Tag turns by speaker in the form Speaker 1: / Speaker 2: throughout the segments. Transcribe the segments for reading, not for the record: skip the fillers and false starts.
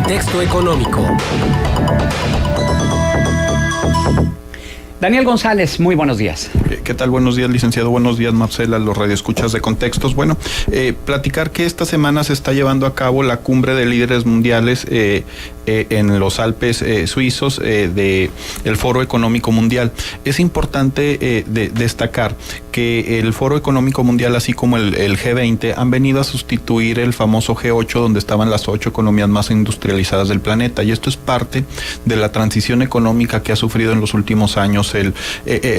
Speaker 1: Contexto económico.
Speaker 2: Daniel González, muy buenos días.
Speaker 3: ¿Qué tal? Buenos días, licenciado. Buenos días, Marcela, los radioescuchas de Contextos. Bueno, platicar que esta semana se está llevando a cabo la cumbre de líderes mundiales en los Alpes suizos del Foro Económico Mundial. Es importante destacar que el Foro Económico Mundial, así como el G20, han venido a sustituir el famoso G8, donde estaban las 8 economías más industrializadas del planeta, y esto es parte de la transición económica que ha sufrido en los últimos años el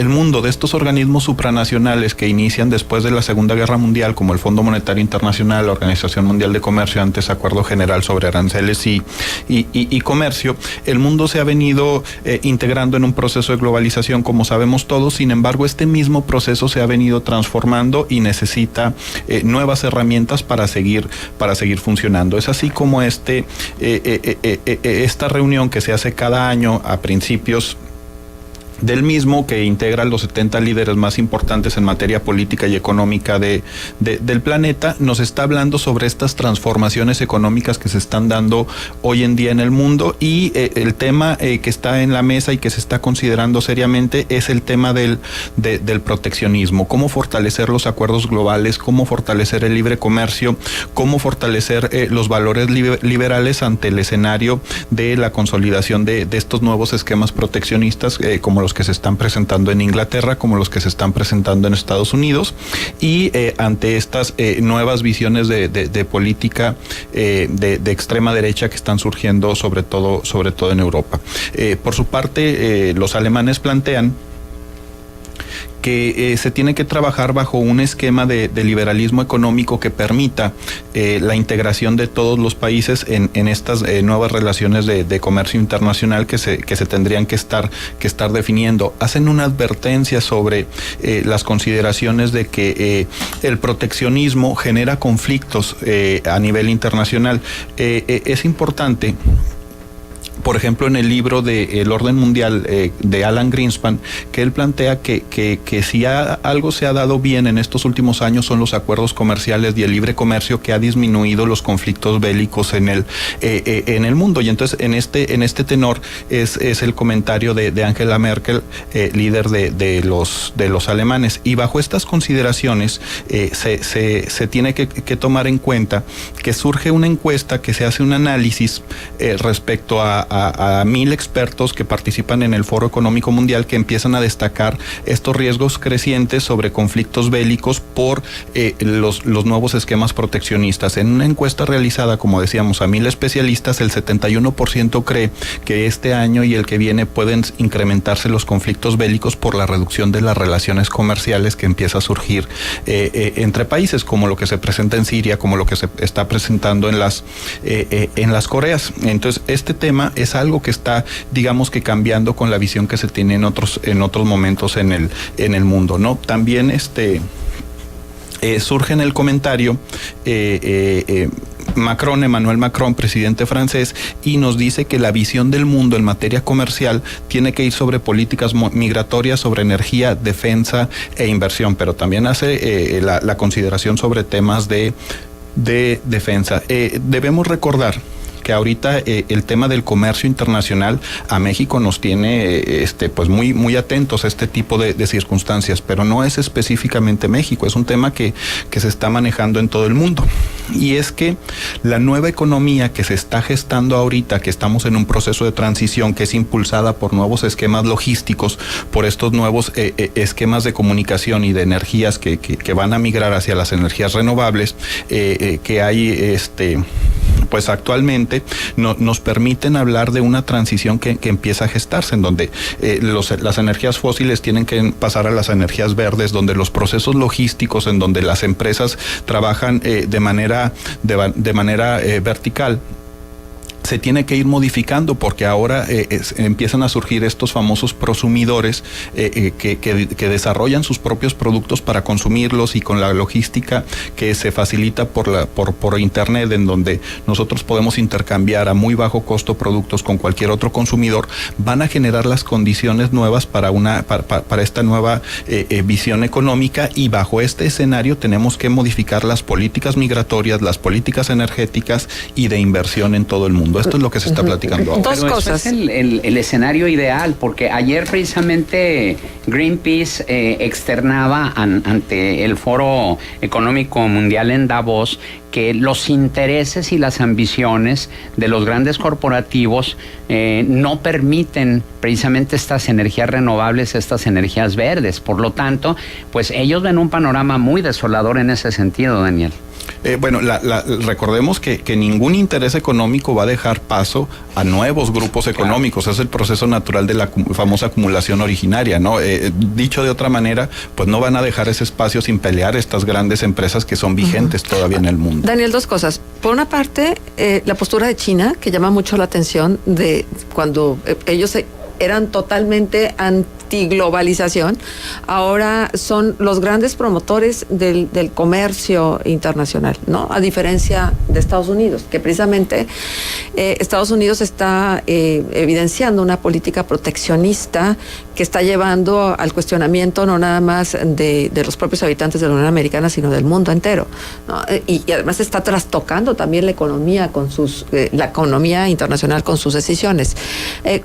Speaker 3: mundo. De estos organismos supranacionales que inician después de la Segunda Guerra Mundial, como el Fondo Monetario Internacional, la Organización Mundial de Comercio, antes Acuerdo General sobre Aranceles y Comercio, el mundo se ha venido integrando en un proceso de globalización, como sabemos todos. Sin embargo, este mismo proceso se ha venido transformando y necesita nuevas herramientas para seguir funcionando. Es así como esta reunión que se hace cada año a principios del mismo, que integra a los 70 líderes más importantes en materia política y económica del planeta, nos está hablando sobre estas transformaciones económicas que se están dando hoy en día en el mundo, y el tema que está en la mesa y que se está considerando seriamente es el tema del proteccionismo. Cómo fortalecer los acuerdos globales, cómo fortalecer el libre comercio, cómo fortalecer los valores liberales ante el escenario de la consolidación de estos nuevos esquemas proteccionistas, como los que se están presentando en Inglaterra, como los que se están presentando en Estados Unidos, y ante estas nuevas visiones de política de extrema derecha que están surgiendo sobre todo en Europa. Por su parte, los alemanes plantean que se tiene que trabajar bajo un esquema de liberalismo económico que permita la integración de todos los países en estas nuevas relaciones de comercio internacional que se tendrían que estar definiendo. Hacen una advertencia sobre las consideraciones de que el proteccionismo genera conflictos a nivel internacional. Es importante, por ejemplo, en el libro de El Orden Mundial de Alan Greenspan, que él plantea que si algo se ha dado bien en estos últimos años son los acuerdos comerciales y el libre comercio, que ha disminuido los conflictos bélicos en el mundo. Y entonces en este tenor es el comentario de Angela Merkel, líder de los alemanes. Y bajo estas consideraciones se tiene que tomar en cuenta que surge una encuesta, que se hace un análisis respecto a 1,000 expertos que participan en el Foro Económico Mundial, que empiezan a destacar estos riesgos crecientes sobre conflictos bélicos por los nuevos esquemas proteccionistas. En una encuesta realizada, como decíamos, a 1,000 especialistas, el 71% cree que este año y el que viene pueden incrementarse los conflictos bélicos por la reducción de las relaciones comerciales que empieza a surgir entre países, como lo que se presenta en Siria, como lo que se está presentando en las Coreas. Entonces, este tema es algo que está, digamos, que cambiando con la visión que se tiene en otros momentos en el mundo, ¿no? También surge en el comentario Emmanuel Macron, presidente francés, y nos dice que la visión del mundo en materia comercial tiene que ir sobre políticas migratorias, sobre energía, defensa e inversión, pero también hace la consideración sobre temas de defensa. Debemos recordar que ahorita el tema del comercio internacional a México nos tiene pues muy atentos a este tipo de circunstancias, pero no es específicamente México, es un tema que se está manejando en todo el mundo. Y es que la nueva economía que se está gestando ahorita, que estamos en un proceso de transición, que es impulsada por nuevos esquemas logísticos, por estos nuevos esquemas de comunicación y de energías que van a migrar hacia las energías renovables, que hay pues actualmente nos permiten hablar de una transición que empieza a gestarse, en donde las energías fósiles tienen que pasar a las energías verdes, donde los procesos logísticos, en donde las empresas trabajan de manera vertical, se tiene que ir modificando, porque ahora empiezan a surgir estos famosos prosumidores que desarrollan sus propios productos para consumirlos, y con la logística que se facilita por internet, en donde nosotros podemos intercambiar a muy bajo costo productos con cualquier otro consumidor, van a generar las condiciones nuevas para esta nueva visión económica. Y bajo este escenario tenemos que modificar las políticas migratorias, las políticas energéticas y de inversión en todo el mundo. mundo. Esto es lo que se está platicando ahora.
Speaker 1: Dos cosas.
Speaker 2: Eso es el escenario ideal, porque ayer precisamente Greenpeace externaba ante el Foro Económico Mundial en Davos que los intereses y las ambiciones de los grandes corporativos no permiten precisamente estas energías renovables, estas energías verdes. Por lo tanto, pues ellos ven un panorama muy desolador en ese sentido, Daniel.
Speaker 3: Bueno, recordemos que ningún interés económico va a dejar paso a nuevos grupos económicos. Claro. Es el proceso natural de la famosa acumulación originaria, ¿no? Dicho de otra manera, pues no van a dejar ese espacio sin pelear estas grandes empresas que son vigentes todavía en el mundo.
Speaker 1: Daniel, dos cosas. Por una parte, la postura de China, que llama mucho la atención de cuando ellos eran totalmente antiglobalización, ahora son los grandes promotores del comercio internacional, ¿no? A diferencia de Estados Unidos, que precisamente Estados Unidos está evidenciando una política proteccionista que está llevando al cuestionamiento no nada más de los propios habitantes de la Unión Americana, sino del mundo entero, ¿no? Y además está trastocando también la economía la economía internacional con sus decisiones.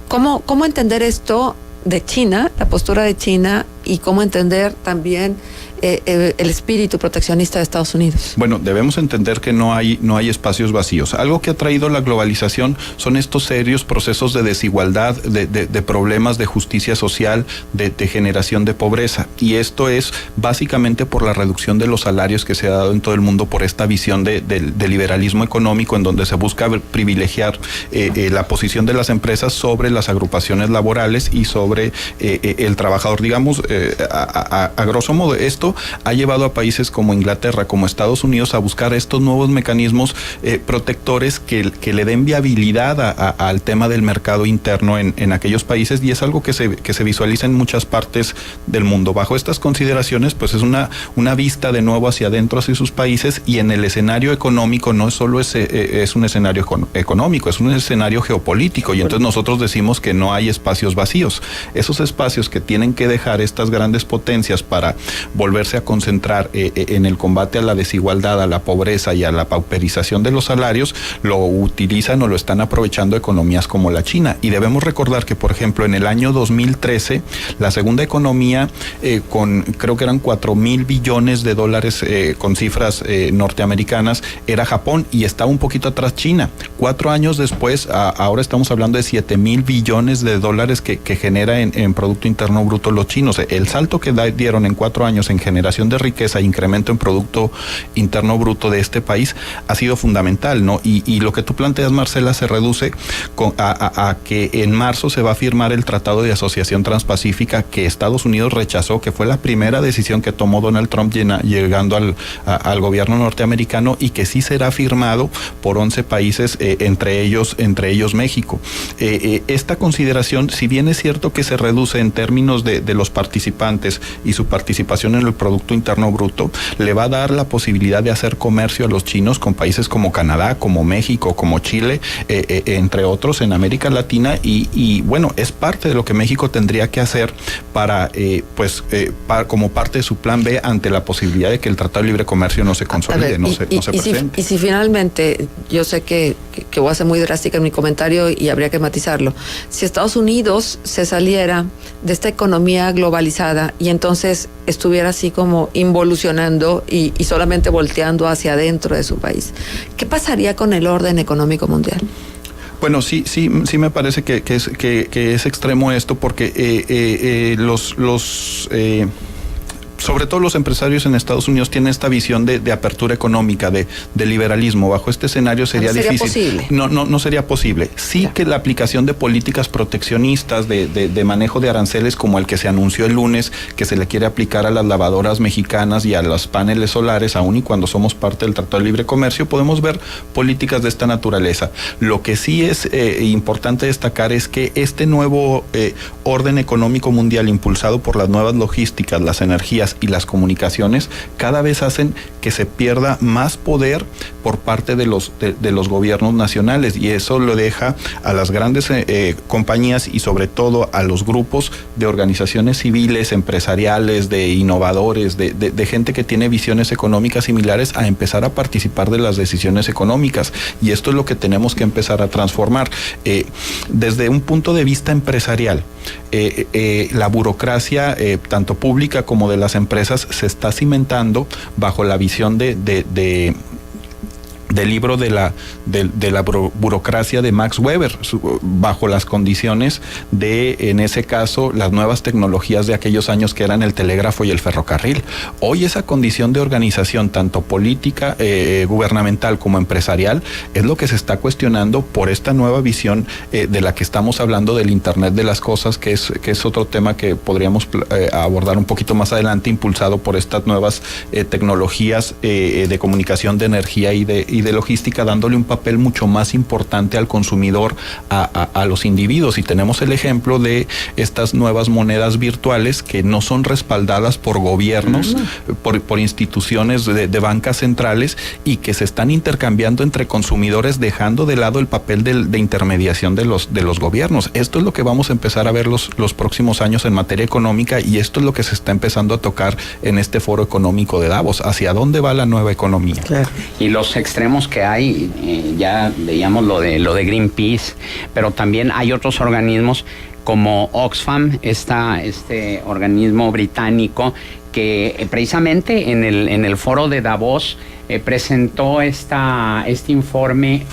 Speaker 1: ¿Cómo entender esto de China, la postura de China, y cómo entender también el espíritu proteccionista de Estados Unidos?
Speaker 3: Bueno, debemos entender que no hay espacios vacíos. Algo que ha traído la globalización son estos serios procesos de desigualdad, de problemas de justicia social, de generación de pobreza. Y esto es básicamente por la reducción de los salarios que se ha dado en todo el mundo por esta visión de liberalismo económico, en donde se busca privilegiar la posición de las empresas sobre las agrupaciones laborales y sobre el trabajador. Digamos, a grosso modo, esto ha llevado a países como Inglaterra, como Estados Unidos, a buscar estos nuevos mecanismos protectores que le den viabilidad al tema del mercado interno en aquellos países, y es algo que se visualiza en muchas partes del mundo. Bajo estas consideraciones, pues es una vista de nuevo hacia adentro, hacia sus países, y en el escenario económico no solo es un escenario económico, es un escenario geopolítico, y entonces nosotros decimos que no hay espacios vacíos. Esos espacios que tienen que dejar estas grandes potencias para volverse a concentrar en el combate a la desigualdad, a la pobreza y a la pauperización de los salarios, lo utilizan o lo están aprovechando economías como la China. Y debemos recordar que, por ejemplo, en el año 2013, la segunda economía creo que eran 4,000 billones de dólares con cifras norteamericanas, era Japón, y estaba un poquito atrás China. 4 años después, ahora estamos hablando de 7,000 billones de dólares que genera en Producto Interno Bruto los chinos. El salto que dieron en 4 años en generación de riqueza e incremento en Producto Interno Bruto de este país ha sido fundamental, ¿no? Y lo que tú planteas, Marcela, se reduce a que en marzo se va a firmar el Tratado de Asociación Transpacífica que Estados Unidos rechazó, que fue la primera decisión que tomó Donald Trump llegando al gobierno norteamericano, y que sí será firmado por 11 países, entre ellos México. Esta consideración, si bien es cierto que se reduce en términos de los participantes y su participación en el Producto Interno Bruto, le va a dar la posibilidad de hacer comercio a los chinos con países como Canadá, como México, como Chile, entre otros en América Latina, y bueno, es parte de lo que México tendría que hacer como parte de su plan B ante la posibilidad de que el Tratado de Libre Comercio no se consolide, no se presente.
Speaker 1: Y si finalmente, yo sé que voy a ser muy drástica en mi comentario y habría que matizarlo, si Estados Unidos se saliera de esta economía globalizada y entonces estuviera así como involucionando y solamente volteando hacia adentro de su país, ¿qué pasaría con el orden económico mundial?
Speaker 3: Bueno, sí me parece que es extremo esto, porque sobre todo los empresarios en Estados Unidos tienen esta visión de apertura económica, de liberalismo. Bajo este escenario sería difícil.
Speaker 1: Posible.
Speaker 3: No sería posible. Sí, claro, que la aplicación de políticas proteccionistas, de manejo de aranceles, como el que se anunció el lunes, que se le quiere aplicar a las lavadoras mexicanas y a los paneles solares, aun y cuando somos parte del Tratado de Libre Comercio, podemos ver políticas de esta naturaleza. Lo que sí es importante destacar es que este nuevo orden económico mundial, impulsado por las nuevas logísticas, las energías y las comunicaciones cada vez hacen que se pierda más poder por parte de los gobiernos nacionales, y eso lo deja a las grandes compañías y sobre todo a los grupos de organizaciones civiles, empresariales, de innovadores, de gente que tiene visiones económicas similares a empezar a participar de las decisiones económicas, y esto es lo que tenemos que empezar a transformar. Desde un punto de vista empresarial, la burocracia, tanto pública como de las empresas, se está cimentando bajo la visión del libro de la burocracia de Max Weber, bajo las condiciones de, en ese caso, las nuevas tecnologías de aquellos años que eran el telégrafo y el ferrocarril. Hoy esa condición de organización, tanto política, gubernamental como empresarial, es lo que se está cuestionando por esta nueva visión de la que estamos hablando, del Internet de las cosas, que es otro tema que podríamos abordar un poquito más adelante, impulsado por estas nuevas tecnologías de comunicación, de energía y de logística, dándole un papel mucho más importante al consumidor, a los individuos. Y tenemos el ejemplo de estas nuevas monedas virtuales que no son respaldadas por gobiernos, por instituciones de bancas centrales, y que se están intercambiando entre consumidores, dejando de lado el papel de intermediación de los gobiernos. Esto es lo que vamos a empezar a ver los próximos años en materia económica, y esto es lo que se está empezando a tocar en este foro económico de Davos. ¿Hacia dónde va la nueva economía?
Speaker 1: Claro.
Speaker 2: Y los extremos que hay, ya veíamos lo de Greenpeace, pero también hay otros organismos como Oxfam, este organismo británico que precisamente en el foro de Davos presentó este informe,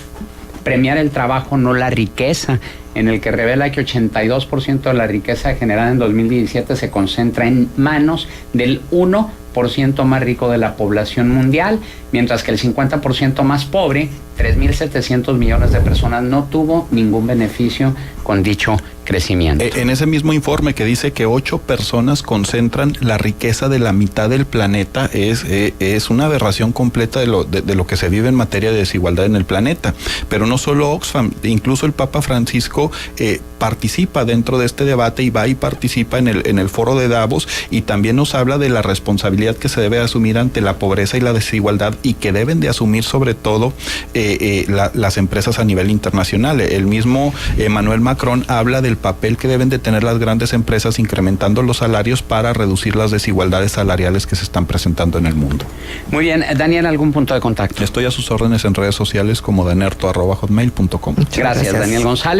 Speaker 2: Premiar el trabajo, no la riqueza, en el que revela que 82% de la riqueza generada en 2017 se concentra en manos del 1% más rico de la población mundial, mientras que el 50% más pobre, 3.700 millones de personas, no tuvo ningún beneficio con dicho crecimiento.
Speaker 3: En ese mismo informe, que dice que 8 personas concentran la riqueza de la mitad del planeta, es una aberración completa de lo que se vive en materia de desigualdad en el planeta. Pero no solo Oxfam, incluso el Papa Francisco participa dentro de este debate, y va y participa en el foro de Davos, y también nos habla de la responsabilidad que se debe asumir ante la pobreza y la desigualdad, y que deben de asumir sobre todo las empresas a nivel internacional. El mismo Emmanuel Macron habla del papel que deben de tener las grandes empresas incrementando los salarios para reducir las desigualdades salariales que se están presentando en el mundo.
Speaker 2: Muy bien, Daniel, ¿algún punto de contacto?
Speaker 3: Estoy a sus órdenes en redes sociales como danerto@hotmail.com.
Speaker 2: Gracias, Daniel González.